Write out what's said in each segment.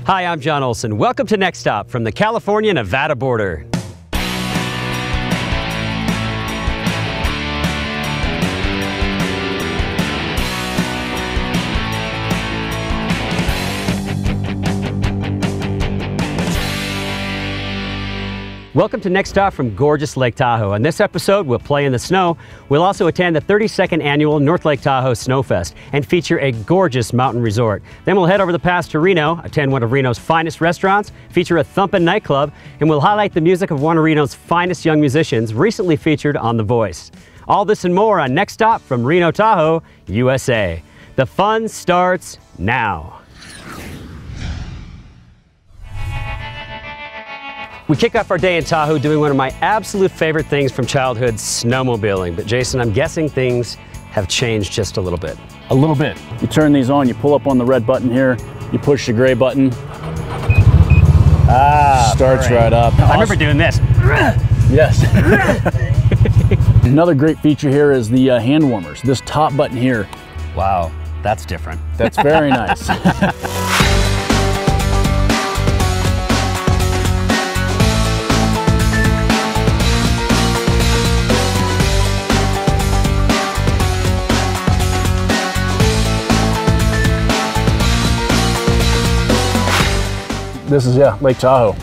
Hi, I'm John Olson. Welcome to Next Stop from the California-Nevada border. Welcome to Next Stop from gorgeous Lake Tahoe. On this episode, we'll play in the snow. We'll also attend the 32nd annual North Lake Tahoe Snowfest and feature a gorgeous mountain resort. Then we'll head over the pass to Reno, attend one of Reno's finest restaurants, feature a thumpin' nightclub, and we'll highlight the music of one of Reno's finest young musicians recently featured on The Voice. All this and more on Next Stop from Reno, Tahoe, USA. The fun starts now. We kick off our day in Tahoe doing one of my absolute favorite things from childhood, snowmobiling. But Jason, I'm guessing things have changed just a little bit. A little bit. You turn these on, you pull up on the red button here, you push the gray button. Starts right up. I remember doing this. Yes. Another great feature here is the hand warmers. This top button here. Wow, that's different. That's very nice. This is, Lake Tahoe.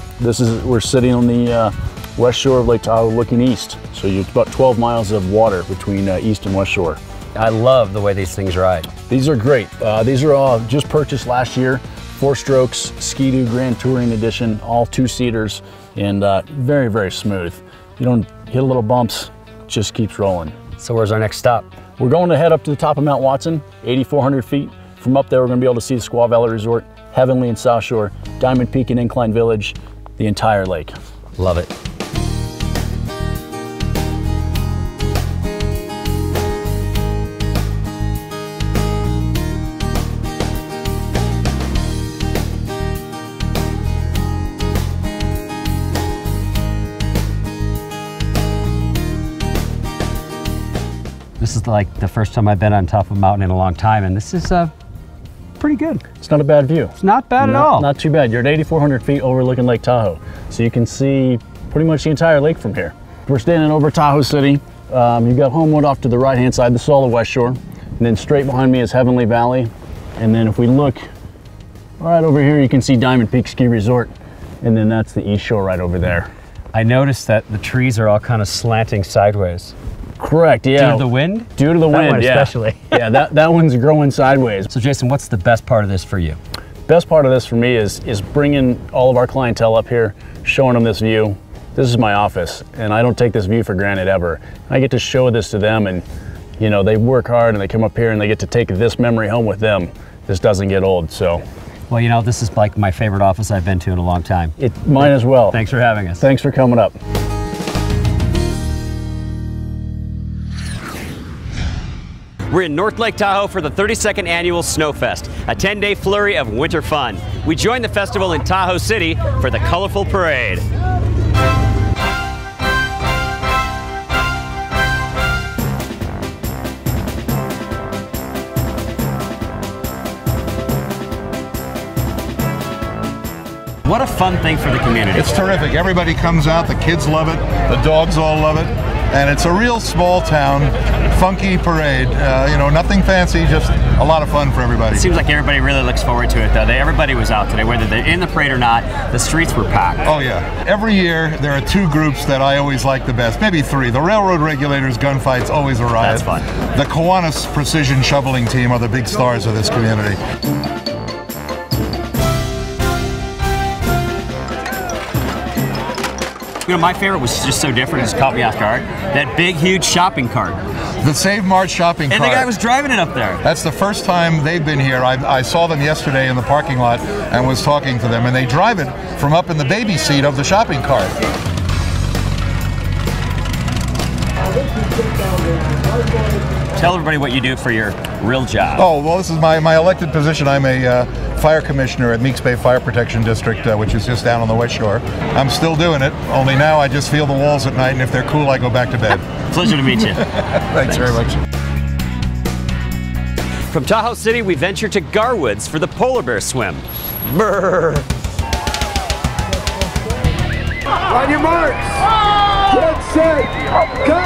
We're sitting on the west shore of Lake Tahoe looking east. So you're about 12 miles of water between east and west shore. I love the way these things ride. These are great. These are all just purchased last year. 4-strokes, Ski-Doo Grand Touring Edition, all 2-seaters, and very, very smooth. You don't hit a little bumps, just keeps rolling. So where's our next stop? We're going to head up to the top of Mount Watson, 8,400 feet. From up there, we're gonna be able to see the Squaw Valley Resort, Heavenly and South Shore, Diamond Peak and Incline Village, the entire lake. Love it. This is like the first time I've been on top of a mountain in a long time, and this is pretty good. It's not a bad view. It's not bad at all. Not too bad. You're at 8,400 feet overlooking Lake Tahoe. So you can see pretty much the entire lake from here. We're standing over Tahoe City. You've got Homewood off to the right-hand side. This is all the west shore. And then straight behind me is Heavenly Valley. And then if we look right over here, you can see Diamond Peak Ski Resort. And then that's the east shore right over there. I noticed that the trees are all kind of slanting sideways. Correct, yeah. Due to the wind? Due to the wind, one especially. Yeah, that one's growing sideways. So Jason, what's the best part of this for you? Best part of this for me is bringing all of our clientele up here, showing them this view. This is my office, and I don't take this view for granted ever. I get to show this to them, and you know, they work hard and they come up here and they get to take this memory home with them. This doesn't get old, so. Well, you know, this is like my favorite office I've been to in a long time. Mine as well. Thanks for having us. Thanks for coming up. We're in North Lake Tahoe for the 32nd annual Snowfest, a 10-day flurry of winter fun. We join the festival in Tahoe City for the colorful parade. What a fun thing for the community. It's terrific. Everybody comes out. The kids love it. The dogs all love it. And it's a real small town, funky parade. You know, nothing fancy, just a lot of fun for everybody. It seems like everybody really looks forward to it, though. Everybody was out today, whether they're in the parade or not. The streets were packed. Oh, yeah. Every year, there are 2 groups that I always like the best, maybe 3. The Railroad Regulators gunfights, always a riot. That's fun. The Kiwanis Precision Shoveling Team are the big stars of this community. You know, my favorite was just so different, it just caught me off guard. That big, huge shopping cart. The Save March shopping cart. And the guy was driving it up there. That's the first time they've been here. I saw them yesterday in the parking lot and was talking to them, and they drive it from up in the baby seat of the shopping cart. Tell everybody what you do for your real job. Oh, well, this is my elected position. I'm a fire commissioner at Meeks Bay Fire Protection District, which is just down on the West Shore. I'm still doing it, only now I just feel the walls at night, and if they're cool, I go back to bed. Pleasure to meet you. Thanks very much. From Tahoe City, we venture to Garwoods for the polar bear swim. Brr. On your marks, get set, go!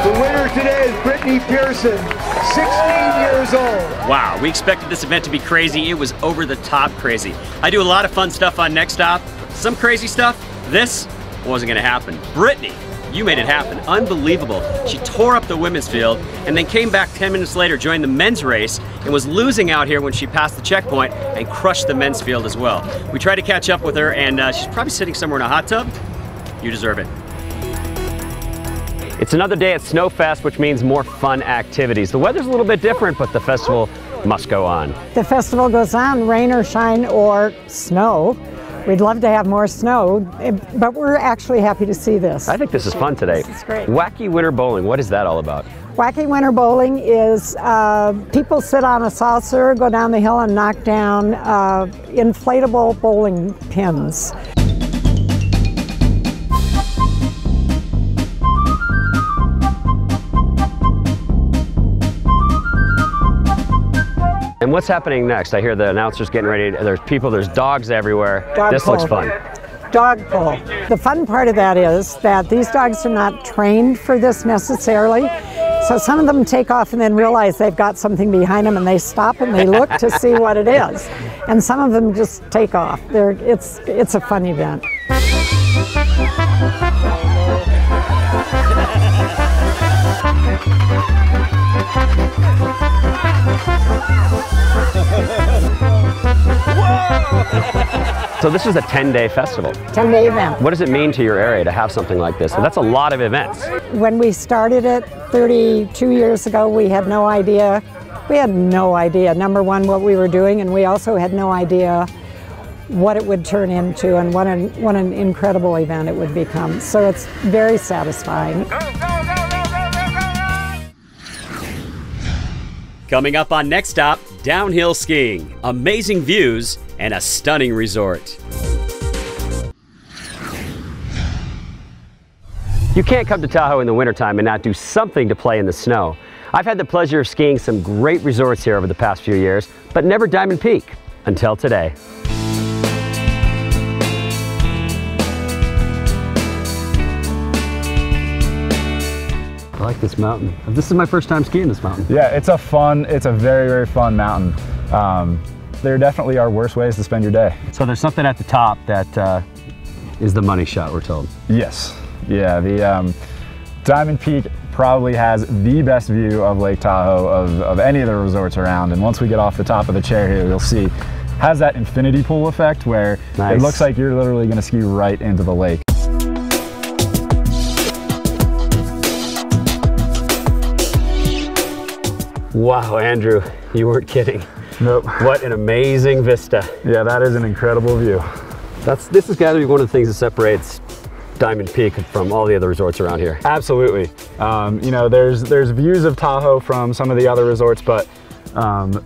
The winner today is Brittany Pearson, 16 years old. Wow, we expected this event to be crazy. It was over the top crazy. I do a lot of fun stuff on Next Stop. Some crazy stuff. This wasn't gonna happen. Brittany, you made it happen. Unbelievable. She tore up the women's field and then came back 10 minutes later, joined the men's race, and was losing out here when she passed the checkpoint and crushed the men's field as well. We tried to catch up with her, and she's probably sitting somewhere in a hot tub. You deserve it. It's another day at Snowfest, which means more fun activities. The weather's a little bit different, but the festival must go on. The festival goes on, rain or shine or snow. We'd love to have more snow, but we're actually happy to see this. I think this is fun today. This is great. Wacky Winter Bowling, what is that all about? Wacky Winter Bowling is people sit on a saucer, go down the hill and knock down inflatable bowling pins. And what's happening next? I hear the announcers getting ready. There's people, there's dogs everywhere. This pull. looks fun. Dog pull. The fun part of that is that these dogs are not trained for this necessarily. So some of them take off and then realize they've got something behind them and they stop and they look to see what it is. And some of them just take off. It's a fun event. So this is a 10-day festival. 10-day event. What does it mean to your area to have something like this? So that's a lot of events. When we started it 32 years ago, we had no idea. We had no idea, number one, what we were doing, and we also had no idea what it would turn into and what an incredible event it would become. So it's very satisfying. Coming up on Next Stop, downhill skiing, amazing views, and a stunning resort. You can't come to Tahoe in the wintertime and not do something to play in the snow. I've had the pleasure of skiing some great resorts here over the past few years, but never Diamond Peak until today. I like this mountain. This is my first time skiing this mountain. Yeah, it's a very, very fun mountain. There definitely are worse ways to spend your day. So there's something at the top that is the money shot, we're told. Yes, yeah, the Diamond Peak probably has the best view of Lake Tahoe of any of the resorts around, and once we get off the top of the chair here, you'll see has that infinity pool effect where it looks like you're literally going to ski right into the lake. Wow, Andrew, you weren't kidding. Nope. What an amazing vista. Yeah, that is an incredible view. This has got to be one of the things that separates Diamond Peak from all the other resorts around here. Absolutely. You know, there's views of Tahoe from some of the other resorts, but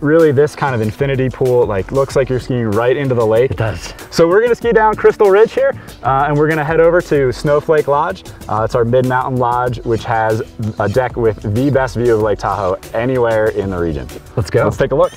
really this kind of infinity pool looks like you're skiing right into the lake. It does. So we're gonna ski down Crystal Ridge here, and we're gonna head over to Snowflake Lodge. It's our mid-mountain lodge, which has a deck with the best view of Lake Tahoe anywhere in the region. Let's go. Let's take a look.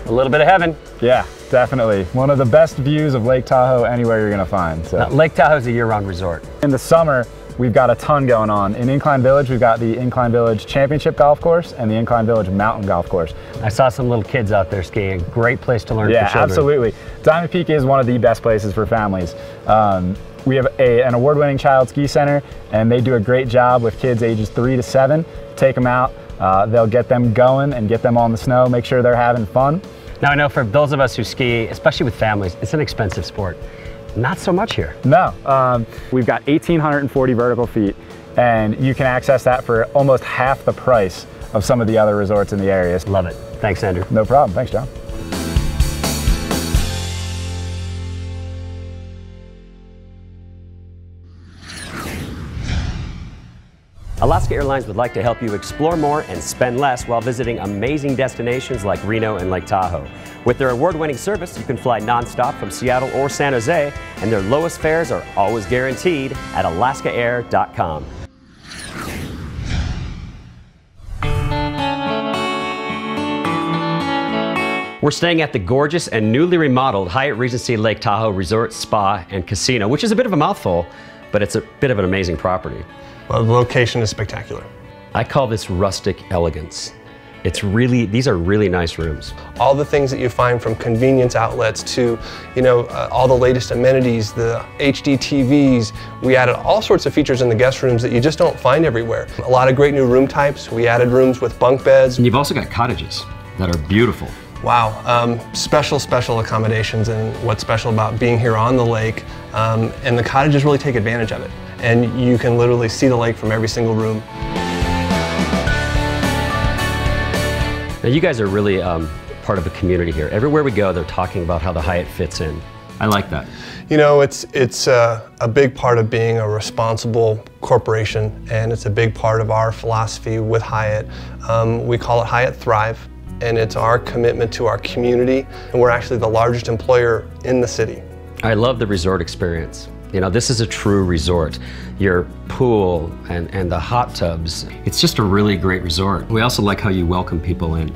A little bit of heaven. Yeah, definitely. One of the best views of Lake Tahoe anywhere you're gonna find. So. Lake Tahoe is a year-round resort. In the summer, we've got a ton going on. In Incline Village, we've got the Incline Village Championship Golf Course and the Incline Village Mountain Golf Course. I saw some little kids out there skiing. Great place to learn for children. Yeah, absolutely. Diamond Peak is one of the best places for families. We have an award-winning child ski center, and they do a great job with kids ages 3 to 7. Take them out, they'll get them going and get them on the snow, make sure they're having fun. Now I know for those of us who ski, especially with families, it's an expensive sport. Not so much here. No, we've got 1,840 vertical feet, and you can access that for almost half the price of some of the other resorts in the area. Love it. Thanks, Andrew. No problem. Thanks, John. Alaska Airlines would like to help you explore more and spend less while visiting amazing destinations like Reno and Lake Tahoe. With their award-winning service, you can fly nonstop from Seattle or San Jose, and their lowest fares are always guaranteed at alaskaair.com. We're staying at the gorgeous and newly remodeled Hyatt Regency Lake Tahoe Resort, Spa, and Casino, which is a bit of a mouthful, but it's a bit of an amazing property. Well, the location is spectacular. I call this rustic elegance. These are really nice rooms. All the things that you find from convenience outlets to, all the latest amenities, the HD TVs. We added all sorts of features in the guest rooms that you just don't find everywhere. A lot of great new room types. We added rooms with bunk beds. And you've also got cottages that are beautiful. Wow, special accommodations, and what's special about being here on the lake, and the cottages really take advantage of it. And you can literally see the lake from every single room. Now you guys are really part of a community here. Everywhere we go, they're talking about how the Hyatt fits in. I like that. It's a big part of being a responsible corporation, and it's a big part of our philosophy with Hyatt. We call it Hyatt Thrive. And it's our commitment to our community, and we're actually the largest employer in the city. I love the resort experience. This is a true resort. Your pool and the hot tubs, it's just a really great resort. We also like how you welcome people in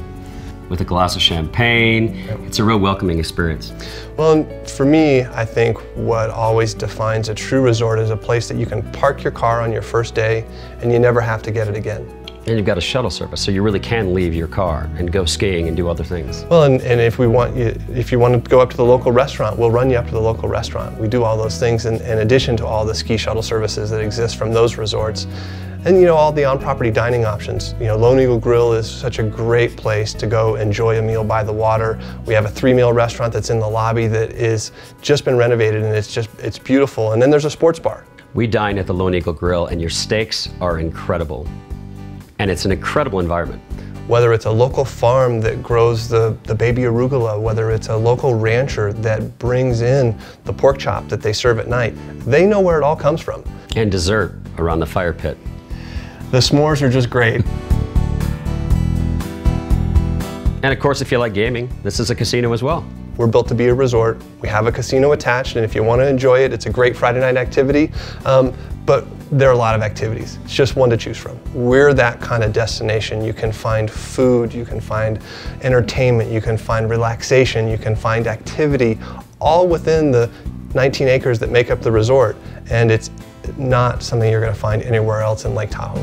with a glass of champagne. It's a real welcoming experience. Well, for me, I think what always defines a true resort is a place that you can park your car on your first day and you never have to get it again. And you've got a shuttle service, so you really can leave your car and go skiing and do other things. Well, and if you want to go up to the local restaurant, we'll run you up to the local restaurant. We do all those things in addition to all the ski shuttle services that exist from those resorts. And all the on-property dining options. Lone Eagle Grill is such a great place to go enjoy a meal by the water. We have a 3-meal restaurant that's in the lobby that is just been renovated, and it's beautiful. And then there's a sports bar. We dine at the Lone Eagle Grill, and your steaks are incredible. And it's an incredible environment. Whether it's a local farm that grows the baby arugula, whether it's a local rancher that brings in the pork chop that they serve at night, they know where it all comes from. And dessert around the fire pit. The s'mores are just great. And of course, if you like gaming, this is a casino as well. We're built to be a resort. We have a casino attached, and if you want to enjoy it, it's a great Friday night activity. But there are a lot of activities. It's just one to choose from. We're that kind of destination. You can find food, you can find entertainment, you can find relaxation, you can find activity, all within the 19 acres that make up the resort. And it's not something you're going to find anywhere else in Lake Tahoe.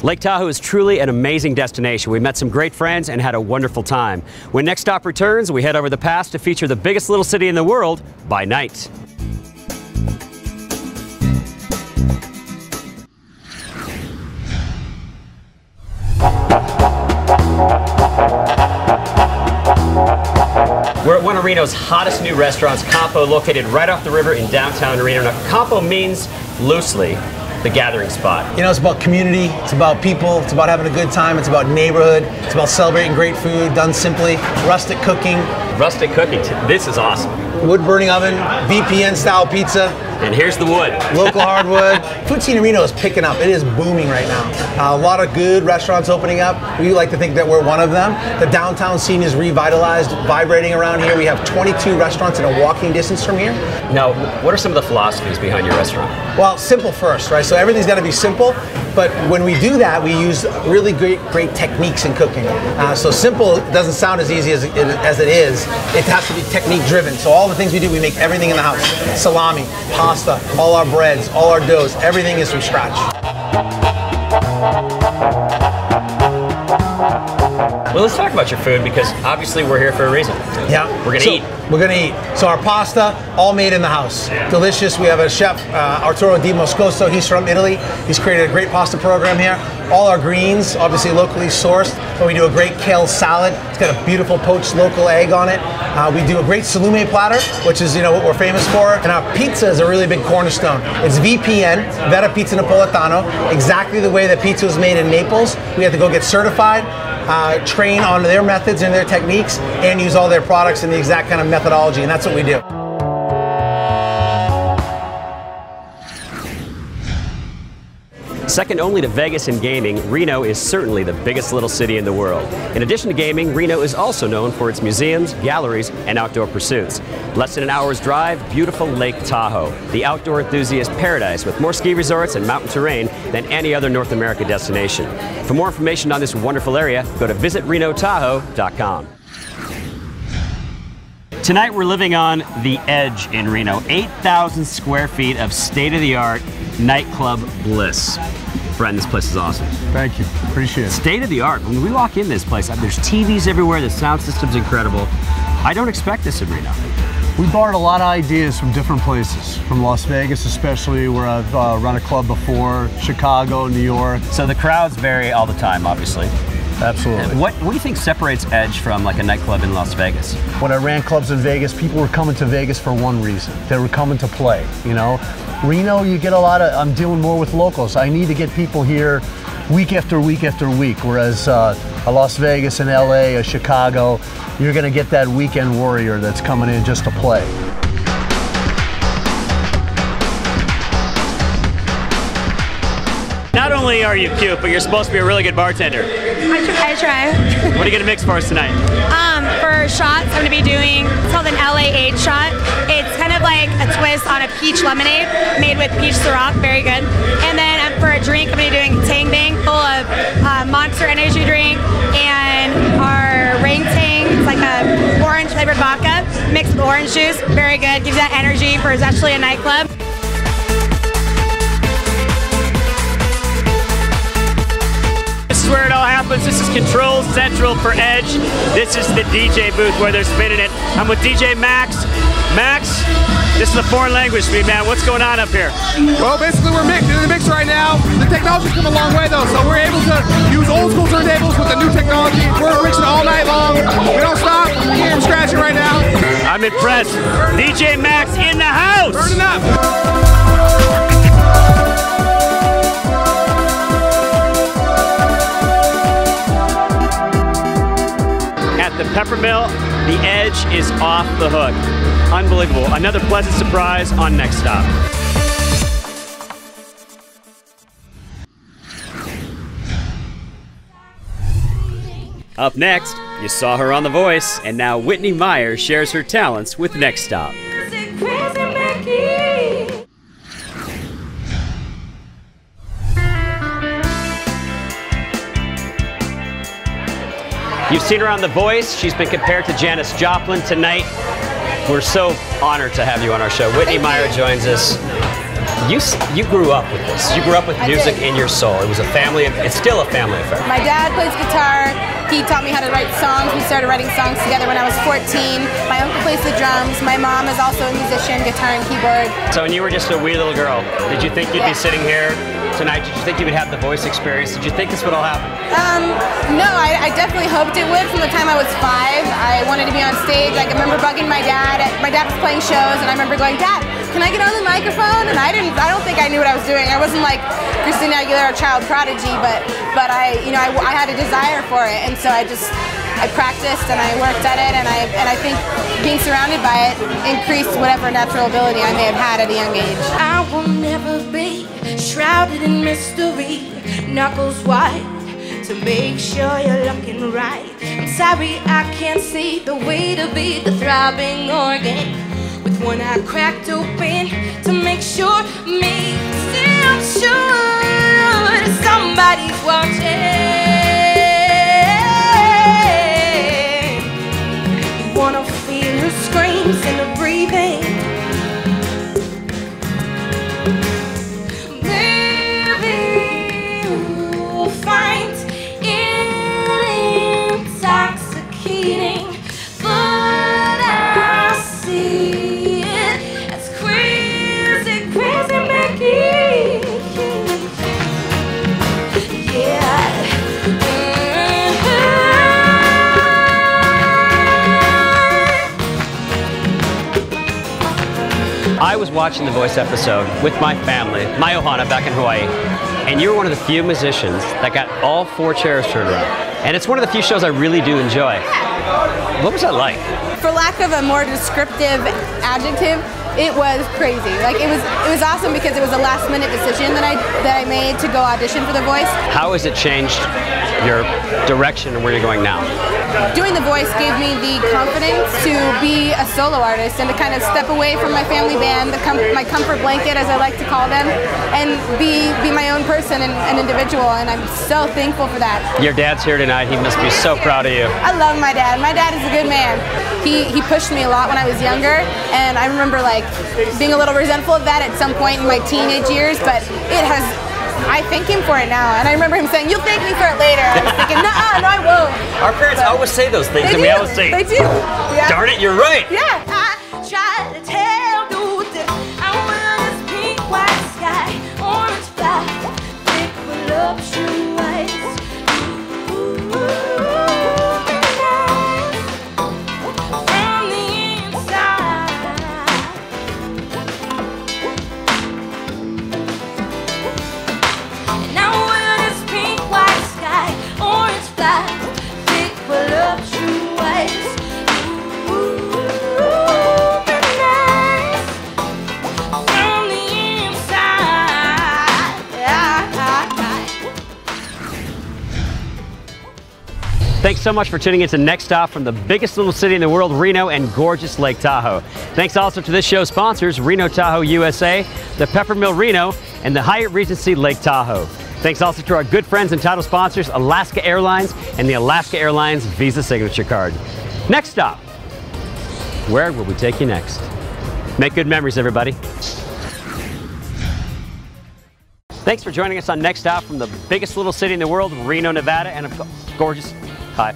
Lake Tahoe is truly an amazing destination. We met some great friends and had a wonderful time. When Next Stop returns, we head over the pass to feature the biggest little city in the world by night. We're at one of Reno's hottest new restaurants, Capo, located right off the river in downtown Reno. Now, Capo means loosely the gathering spot. It's about community, it's about people, it's about having a good time, it's about neighborhood, it's about celebrating great food done simply, rustic cooking. Rustic cooking, this is awesome. Wood burning oven, VPN style pizza. And here's the wood. Local hardwood. Food scene in Reno is picking up. It is booming right now. A lot of good restaurants opening up. We like to think that we're one of them. The downtown scene is revitalized, vibrating around here. We have 22 restaurants in a walking distance from here. Now, what are some of the philosophies behind your restaurant? Well, simple first, right? So everything's got to be simple, but when we do that, we use really great techniques in cooking. So simple doesn't sound as easy as it is. It has to be technique driven. So all the things we do, we make everything in the house. Salami, pasta, all our breads, all our doughs, everything is from scratch. Well, let's talk about your food, because obviously we're here for a reason. Yeah. We're going to eat. We're going to eat. So our pasta, all made in the house. Delicious. We have a chef, Arturo Di Moscoso. He's from Italy. He's created a great pasta program here. All our greens, obviously locally sourced, but we do a great kale salad. It's got a beautiful poached local egg on it. We do a great salume platter, which is what we're famous for. And our pizza is a really big cornerstone. It's VPN, Vera Pizza Napoletano, exactly the way that pizza was made in Naples. We had to go get certified. train on their methods and their techniques and use all their products in the exact kind of methodology, and that's what we do. Second only to Vegas in gaming, Reno is certainly the biggest little city in the world. In addition to gaming, Reno is also known for its museums, galleries, and outdoor pursuits. Less than an hour's drive, beautiful Lake Tahoe, the outdoor enthusiast paradise with more ski resorts and mountain terrain than any other North America destination. For more information on this wonderful area, go to visitrenotahoe.com. Tonight we're living on The Edge in Reno, 8,000 square feet of state-of-the-art nightclub bliss. Brent, this place is awesome. Thank you, appreciate it. State-of-the-art. When we walk in this place, there's TVs everywhere, the sound system's incredible. I don't expect this in Reno. We borrowed a lot of ideas from different places, from Las Vegas especially, where I've run a club before, Chicago, New York. So the crowds vary all the time, obviously. Absolutely. What do you think separates Edge from like a nightclub in Las Vegas? When I ran clubs in Vegas, people were coming to Vegas for one reason. They were coming to play, you know? Reno, you get a lot of, I'm dealing more with locals. I need to get people here week after week after week, whereas a Las Vegas and LA, a Chicago, you're gonna get that weekend warrior that's coming in just to play. Not only are you cute, but you're supposed to be a really good bartender. I try. What are you gonna mix for us tonight? For shots, I'm gonna be doing, it's called an LA Age shot. It's kind of like a twist on a peach lemonade made with peach Ciroc, very good. And then for a drink, I'm gonna be doing Tang Bang, full of Monster Energy drink and our Ring Tang. It's like a orange flavored vodka mixed with orange juice, very good. Gives you that energy for especially a nightclub. This is where it all happens. This is Control Central for Edge. This is the DJ booth where they're spinning it. I'm with DJ Max. Max, this is a foreign language to me, man. What's going on up here? Well, basically we're in the mix right now. The technology's come a long way though, so we're able to use old school turntables with the new technology. We're mixing all night long. We don't stop. We're here and scratching right now. I'm impressed. DJ Max in the house. Burning up. The Peppermill, the Edge is off the hook. Unbelievable. Another pleasant surprise on Next Stop. Up next, you saw her on The Voice, and now Whitney Myers shares her talents with Next Stop. You've seen her on The Voice. She's been compared to Janis Joplin tonight. We're so honored to have you on our show. Whitney Myers joins us. You grew up with this. You grew up with music in your soul. It was a family, it's still a family affair. My dad plays guitar. He taught me how to write songs. We started writing songs together when I was 14. My uncle plays the drums. My mom is also a musician, guitar and keyboard. So when you were just a wee little girl, did you think you'd be sitting here tonight? Did you think you would have the Voice experience? Did you think this would all happen? No, I definitely hoped it would. From the time I was 5, I wanted to be on stage. I remember bugging my dad. My dad was playing shows, and I remember going, "Dad, can I get on the microphone?" And I don't think I knew what I was doing. I wasn't like Christina Aguilera, child prodigy, but I had a desire for it, and so I practiced and I worked at it, and I think being surrounded by it increased whatever natural ability I may have had at a young age. I will never be shrouded in mystery, knuckles white to make sure you're looking right. I'm sorry I can't see the way to be the throbbing organ with one eye cracked open to make sure I'm sure somebody's watching. You wanna feel the screams and the breathing. I was watching The Voice episode with my family, my Ohana back in Hawaii, and you were one of the few musicians that got all 4 chairs turned around. And it's one of the few shows I really do enjoy. What was that like? For lack of a more descriptive adjective, it was crazy. Like it was awesome because it was a last minute decision that I made to go audition for The Voice. How has it changed your direction and where you're going now? Doing The Voice gave me the confidence to be a solo artist and to kind of step away from my family band, my comfort blanket as I like to call them, and be my own person and an individual, and I'm so thankful for that. Your dad's here tonight. He must be so proud of you. I love my dad. My dad is a good man. He pushed me a lot when I was younger, and I remember like being a little resentful of that at some point in my teenage years, but I thank him for it now, and I remember him saying, "You'll thank me for it later." I was thinking, no, I won't. Our parents always say those things, and we always say, "They do." Yeah. Darn it, you're right. Yeah. I try to tell you that I want this pink, white sky, orange fly, thick voluptuous. From the inside. And I want this pink, white sky, orange fly, thick voluptuous. Thanks so much for tuning in to Next Stop from the biggest little city in the world, Reno, and gorgeous Lake Tahoe. Thanks also to this show's sponsors, Reno Tahoe USA, the Peppermill Reno, and the Hyatt Regency Lake Tahoe. Thanks also to our good friends and title sponsors, Alaska Airlines and the Alaska Airlines Visa Signature Card. Next Stop. Where will we take you next? Make good memories, everybody. Thanks for joining us on Next Stop from the biggest little city in the world, Reno, Nevada, and of gorgeous. Hi.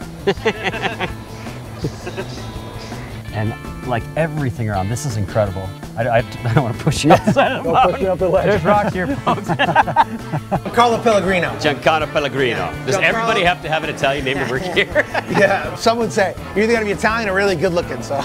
And like everything around, this is incredible. I don't want to push you outside of the mountain. Push me up the ledge. There's rocks here, folks. Giancarlo Pellegrino. Giancarlo Pellegrino. Yeah. Does Giancarlo? Everybody have to have an Italian name to work here? Yeah, some would say you're either going to be Italian or really good looking. So.